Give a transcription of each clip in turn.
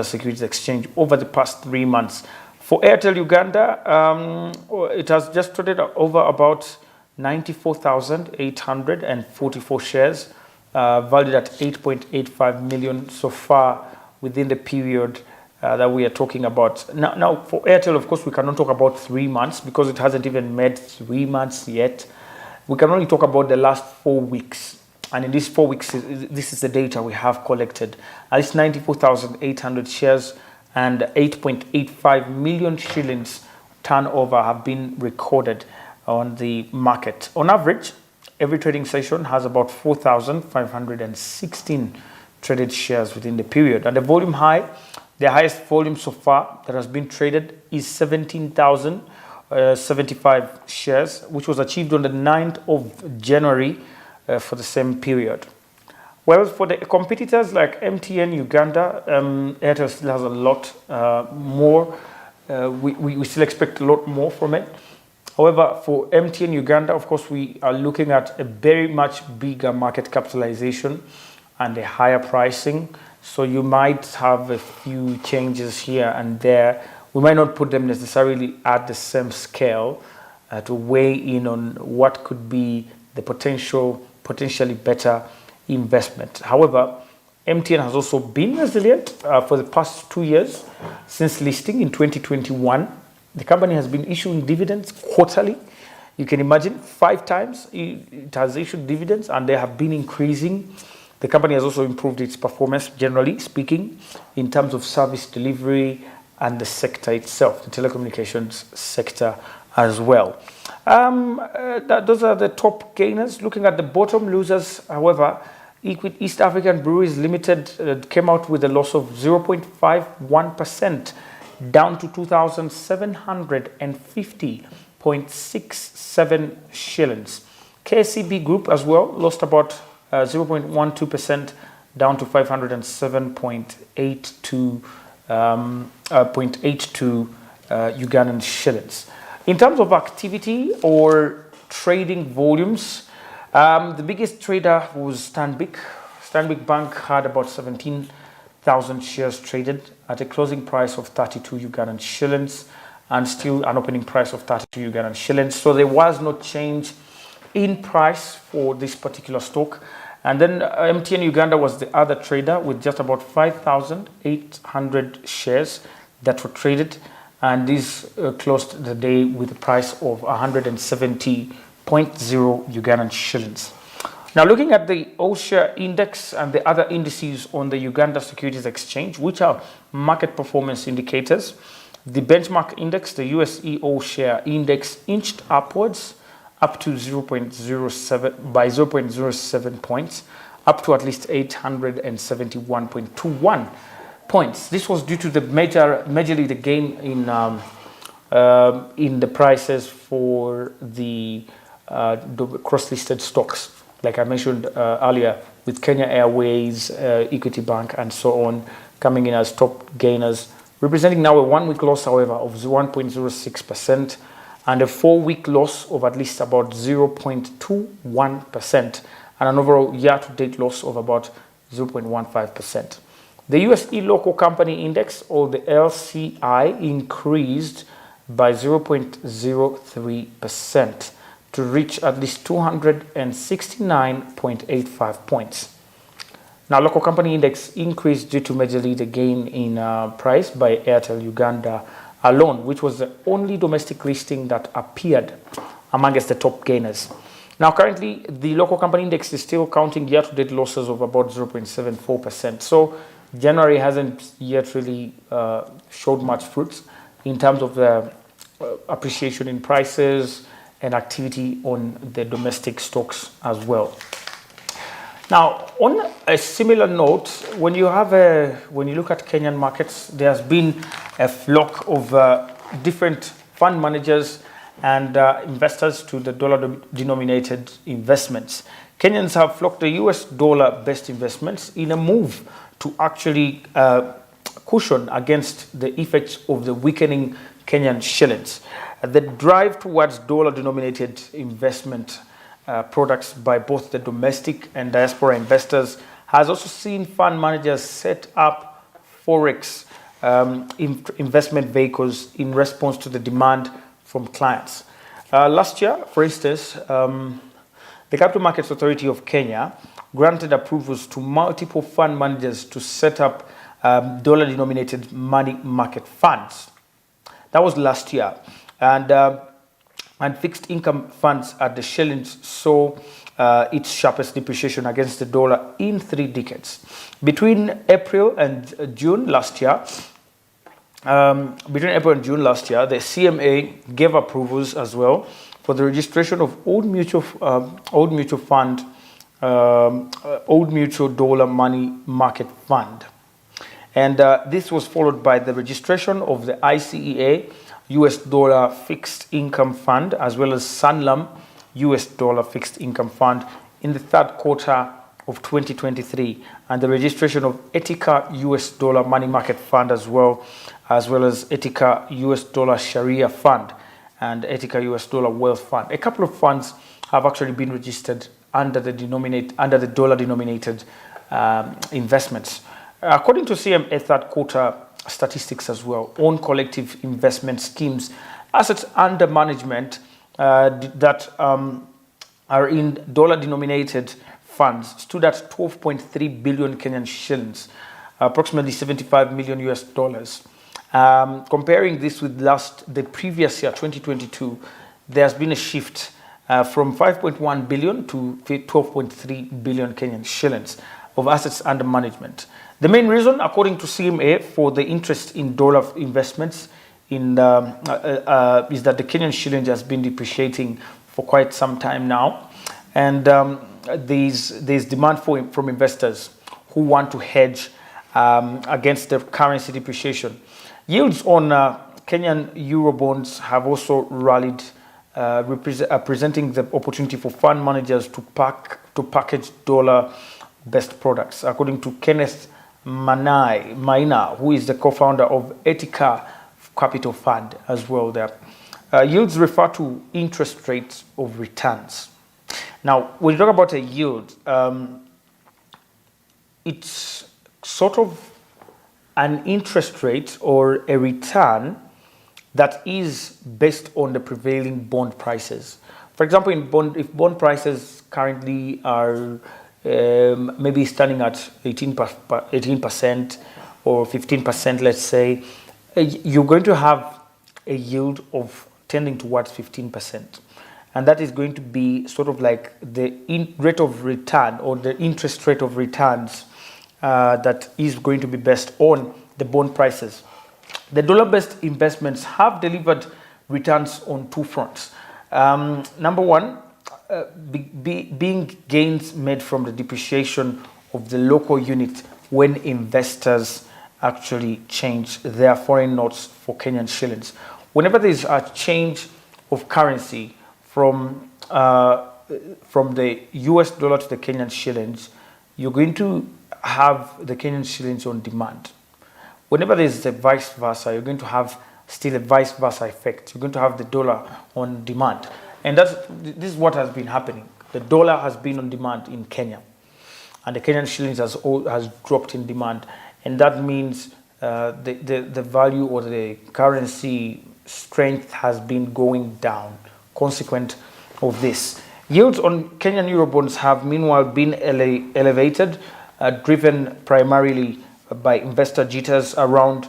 Uganda Securities Exchange over the past 3 months. For Airtel Uganda, it has just traded over about 94,844 shares, valued at 8.85 million so far within the period that we are talking about. Now, for Airtel, of course, we cannot talk about 3 months because it hasn't even made 3 months yet. We can only talk about the last 4 weeks. And in these 4 weeks, this is the data we have collected. At least 94,800 shares and 8.85 million shillings turnover have been recorded on the market. On average, every trading session has about 4,516 traded shares within the period. And the volume high, the highest volume so far that has been traded is 17,075 shares, which was achieved on the 9th of January for the same period. Well, for the competitors like MTN Uganda, Airtel still has a lot more. We still expect a lot more from it. However, for MTN Uganda, of course, we are looking at a very much bigger market capitalization and a higher pricing. So you might have a few changes here and there. We might not put them necessarily at the same scale to weigh in on what could be the potentially better investment. However, MTN has also been resilient for the past 2 years since listing in 2021. The company has been issuing dividends quarterly. You can imagine 5 times it has issued dividends and they have been increasing. The company has also improved its performance, generally speaking, in terms of service delivery and the sector itself, the telecommunications sector as well. Those are the top gainers. Looking at the bottom losers, however, East African Breweries Limited came out with a loss of 0.51%, down to 2,750.67 shillings. KCB Group as well lost about 0.12%, down to 507.82 Ugandan shillings. In terms of activity or trading volumes, the biggest trader was Stanbic. Stanbic Bank had about 17,000 shares traded at a closing price of 32 Ugandan shillings and still an opening price of 32 Ugandan shillings. So there was no change in price for this particular stock. And then MTN Uganda was the other trader with just about 5,800 shares that were traded. And these closed the day with a price of 170.0 Ugandan shillings. Now, looking at the all-share index and the other indices on the Uganda Securities Exchange, which are market performance indicators, the benchmark index, the USE all-share index, inched upwards up to 0.07 points, up to at least 871.21 points. This was due to the majorly the gain in the prices for the cross-listed stocks, like I mentioned earlier, with Kenya Airways, Equity Bank, and so on, coming in as top gainers, representing now a 1-week loss, however, of 1.06%, and a 4-week loss of at least about 0.21%, and an overall year-to-date loss of about 0.15%. The USE Local Company Index, or the LCI, increased by 0.03% to reach at least 269.85 points. Now, Local Company Index increased due to majorly the gain in price by Airtel Uganda alone, which was the only domestic listing that appeared amongst the top gainers. Now, currently, the Local Company Index is still counting year-to-date losses of about 0.74%. So, January hasn't yet really showed much fruits in terms of the appreciation in prices and activity on the domestic stocks as well. Now, on a similar note, when you look at Kenyan markets, there has been a flock of different fund managers and investors to the dollar-denominated investments. Kenyans have flocked the US dollar-based investments in a move to actually cushion against the effects of the weakening Kenyan shillings. The drive towards dollar-denominated investment products by both the domestic and diaspora investors has also seen fund managers set up forex investment vehicles in response to the demand from clients. Last year, for instance, the Capital Markets Authority of Kenya granted approvals to multiple fund managers to set up dollar-denominated money market funds. That was last year. And fixed income funds at the shillings saw its sharpest depreciation against the dollar in 3 decades. Between April and June last year, the CMA gave approvals as well for the registration of Old Mutual Dollar Money Market Fund. And this was followed by the registration of the ICEA US Dollar Fixed Income Fund, as well as Sanlam US Dollar Fixed Income Fund in the 3rd quarter of 2023, and the registration of Etika US Dollar Money Market Fund as well as Etika US Dollar Sharia Fund and Etika US Dollar Wealth Fund. A couple of funds have actually been registered under the dollar-denominated investments. According to CMA 3rd quarter statistics as well, own collective investment schemes, assets under management that are in dollar-denominated funds stood at 12.3 billion Kenyan shillings, approximately $75 million US dollars. Comparing this with the previous year, 2022, there has been a shift from 5.1 billion to 12.3 billion Kenyan shillings of assets under management. The main reason, according to CMA, for the interest in dollar investments is that the Kenyan shilling has been depreciating for quite some time now, and there's demand from investors who want to hedge against the currency depreciation. Yields on Kenyan euro bonds have also rallied, presenting the opportunity for fund managers to package dollar-based products. According to Kenneth Maina, who is the co-founder of Etika Capital Fund as well there. Yields refer to interest rates of returns. Now, when you talk about a yield, it's sort of an interest rate or a return that is based on the prevailing bond prices. For example, if bond prices currently are maybe standing at 18% or 15%, let's say, you're going to have a yield of tending towards 15%. And that is going to be sort of like the rate of return or the interest rate of returns that is going to be based on the bond prices. The dollar-based investments have delivered returns on 2 fronts. Number one, being gains made from the depreciation of the local unit when investors actually change their foreign notes for Kenyan shillings. Whenever there is a change of currency from the US dollar to the Kenyan shillings, you're going to have the Kenyan shillings on demand. Whenever there is the vice versa, you're going to have still a vice versa effect. You're going to have the dollar on demand. And this is what has been happening. The dollar has been on demand in Kenya, and the Kenyan shillings has dropped in demand. And that means the value or the currency strength has been going down, consequent of this. Yields on Kenyan euro bonds have meanwhile been elevated, driven primarily by investor jitters around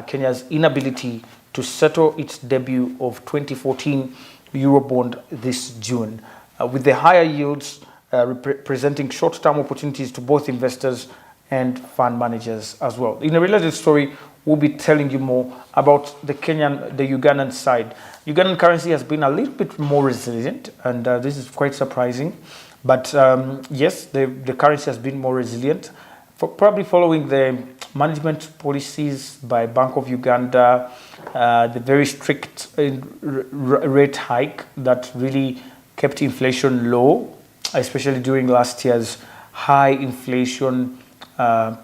Kenya's inability to settle its debut of 2014 Eurobond this June, with the higher yields presenting short-term opportunities to both investors and fund managers as well. In a related story, we'll be telling you more about the Ugandan side. Ugandan currency has been a little bit more resilient, and this is quite surprising. But yes, the currency has been more resilient, probably following the management policies by Bank of Uganda, the very strict rate hike that really kept inflation low, especially during last year's high inflation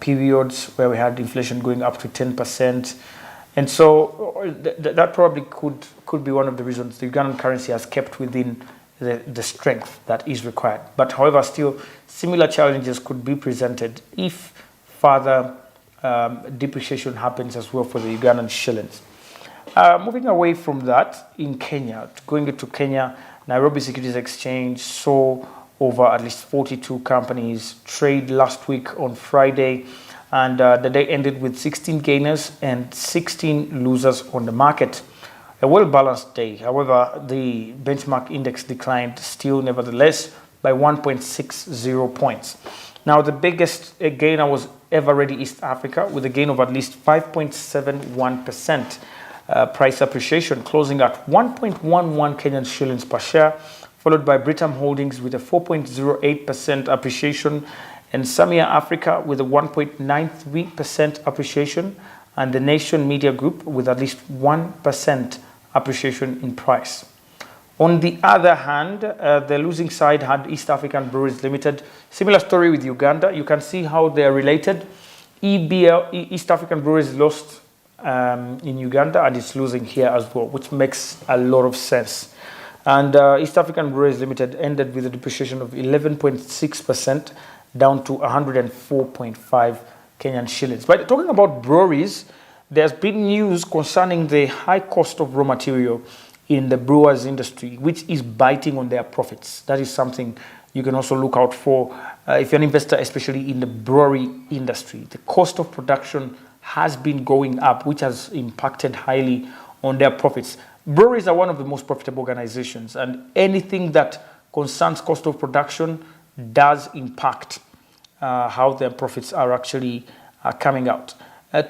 periods where we had inflation going up to 10%. And so that probably could be one of the reasons the Ugandan currency has kept within the strength that is required. But however, still similar challenges could be presented if further depreciation happens as well for the Ugandan shillings. Moving away from that, in Kenya, going into Kenya, Nairobi Securities Exchange saw over at least 42 companies trade last week on Friday, and the day ended with 16 gainers and 16 losers on the market. A well-balanced day. However, the benchmark index declined still, nevertheless, by 1.60 points. Now, the biggest gainer was ever ready East Africa, with a gain of at least 5.71%. Price appreciation closing at 1.11 Kenyan shillings per share, followed by Britam Holdings with a 4.08% appreciation, and Samia Africa with a 1.93% appreciation, and the Nation Media Group with at least 1% appreciation in price. On the other hand, the losing side had East African Breweries Limited. Similar story with Uganda. You can see how they are related. East African Breweries lost in Uganda, and it's losing here as well, which makes a lot of sense. And East African Breweries Limited ended with a depreciation of 11.6%, down to 104.5 Kenyan shillings. But talking about breweries, there's been news concerning the high cost of raw material in the brewers industry, which is biting on their profits. That is something you can also look out for if you're an investor, especially in the brewery industry. The cost of production has been going up, which has impacted highly on their profits. Breweries are one of the most profitable organizations, and anything that concerns cost of production does impact how their profits are actually coming out.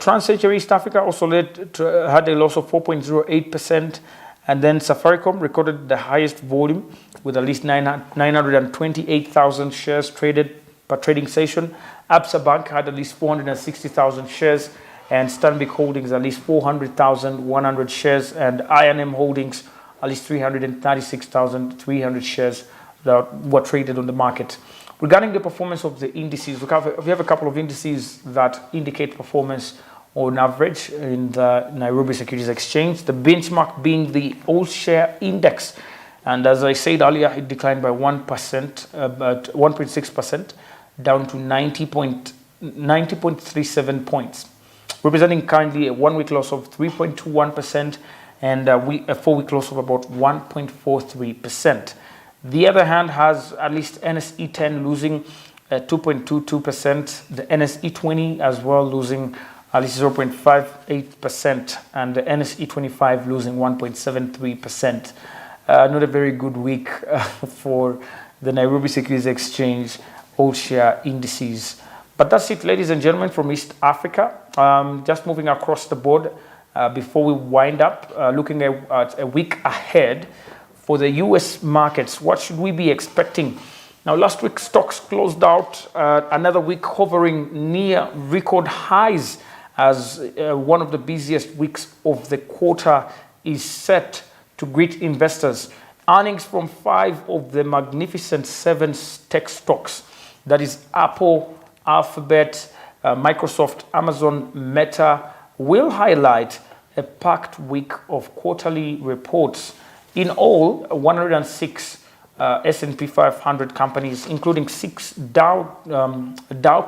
Trans-Century East Africa also had a loss of 4.08%, and then Safaricom recorded the highest volume with at least 928,000 shares traded per trading session. Absa Bank had at least 460,000 shares, and Stanbic Holdings at least 400,100 shares, and I&M Holdings at least 336,300 shares that were traded on the market. Regarding the performance of the indices, we have a couple of indices that indicate performance on average in the Nairobi Securities Exchange, the benchmark being the All-Share Index. And as I said earlier, it declined by 1%, about 1.6%, down to 90.37 points, representing currently a one-week loss of 3.21% and a four-week loss of about 1.43%. The other hand has at least NSE 10 losing 2.22%, the NSE 20 as well losing at least 0.58%, and the NSE 25 losing 1.73%. Not a very good week for the Nairobi Securities Exchange all-share indices. But that's it, ladies and gentlemen, from East Africa. Just moving across the board before we wind up, looking at a week ahead for the US markets. What should we be expecting? Now, last week stocks closed out another week hovering near record highs as one of the busiest weeks of the quarter is set to greet investors. Earnings from 5 of the magnificent 7 tech stocks, that is Apple, Alphabet, Microsoft, Amazon, Meta, will highlight a packed week of quarterly reports. In all, 106 S&P 500 companies, including 6 Dow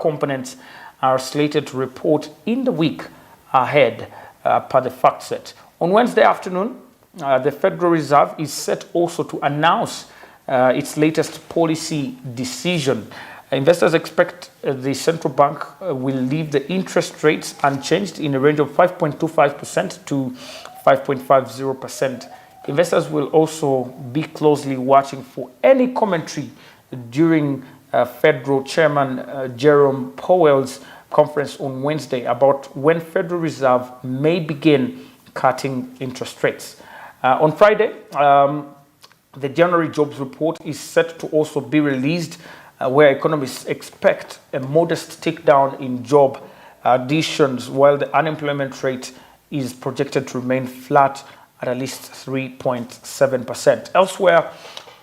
components, are slated to report in the week ahead per the fact set. On Wednesday afternoon, the Federal Reserve is set also to announce its latest policy decision. Investors expect the central bank will leave the interest rates unchanged in a range of 5.25% to 5.50%. Investors will also be closely watching for any commentary during Federal Chairman Jerome Powell's conference on Wednesday about when Federal Reserve may begin cutting interest rates. On Friday, the January jobs report is set to also be released, where economists expect a modest tick down in job additions, while the unemployment rate is projected to remain flat at least 3.7%. Elsewhere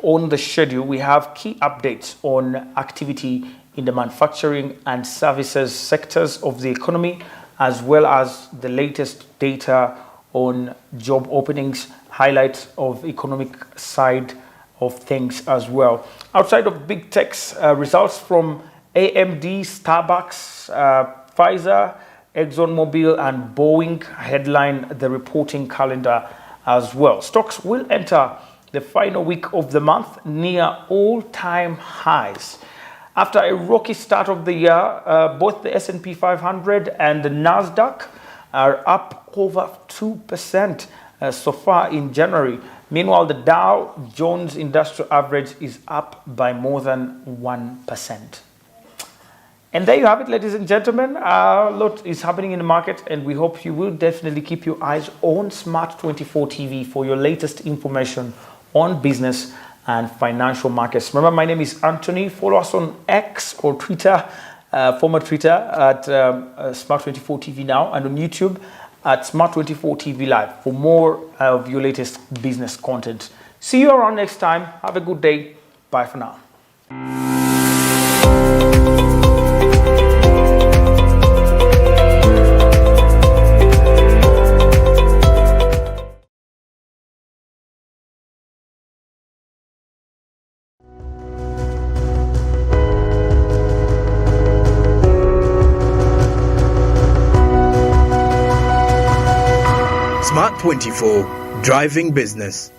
on the schedule, we have key updates on activity in the manufacturing and services sectors of the economy, as well as the latest data on job openings, highlights of economic side of things as well. Outside of big techs, results from AMD, Starbucks, Pfizer, ExxonMobil and Boeing headline the reporting calendar as well. Stocks will enter the final week of the month near all-time highs. After a rocky start of the year, both the S&P 500 and the Nasdaq are up over 2% so far in January. Meanwhile, the Dow Jones Industrial Average is up by more than 1%. And there you have it, ladies and gentlemen. A lot is happening in the market, and we hope you will definitely keep your eyes on Smart24 TV for your latest information on business and financial markets. Remember, my name is Anthony. Follow us on X or Twitter, former Twitter, at Smart24 TV now, and on YouTube at Smart24 TV Live for more of your latest business content. See you around next time. Have a good day. Bye for now. Smart24, driving business.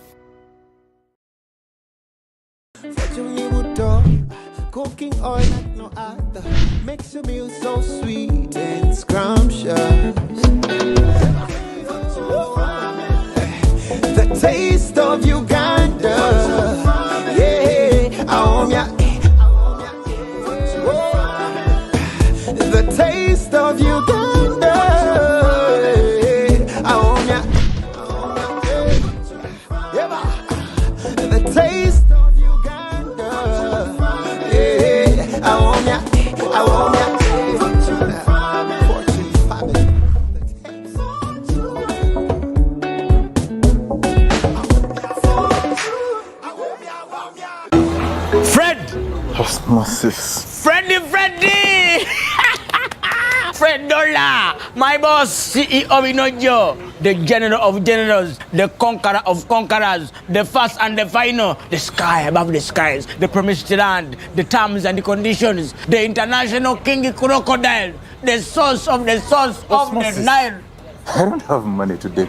Cooking oil like no other makes your meal so sweet and scrumptious. The taste of Uganda, yeah, the taste of Uganda. Osmosis. Freddy! Fred Dollar, my boss, CEO Inojo, the general of generals, the conqueror of conquerors, the first and the final, the sky above the skies, the promised land, the terms and the conditions, the international king crocodile, the source of the Osmosis. the Nile. I don't have money today.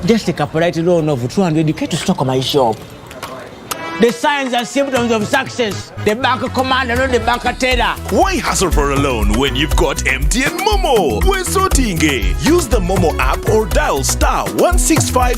Just take a polite loan of 200k to stock my shop. The signs and symptoms of success. The bank commander, not the bank teller. Why hassle for a loan when you've got MTN Momo? We're so tingy. Use the Momo app or dial *165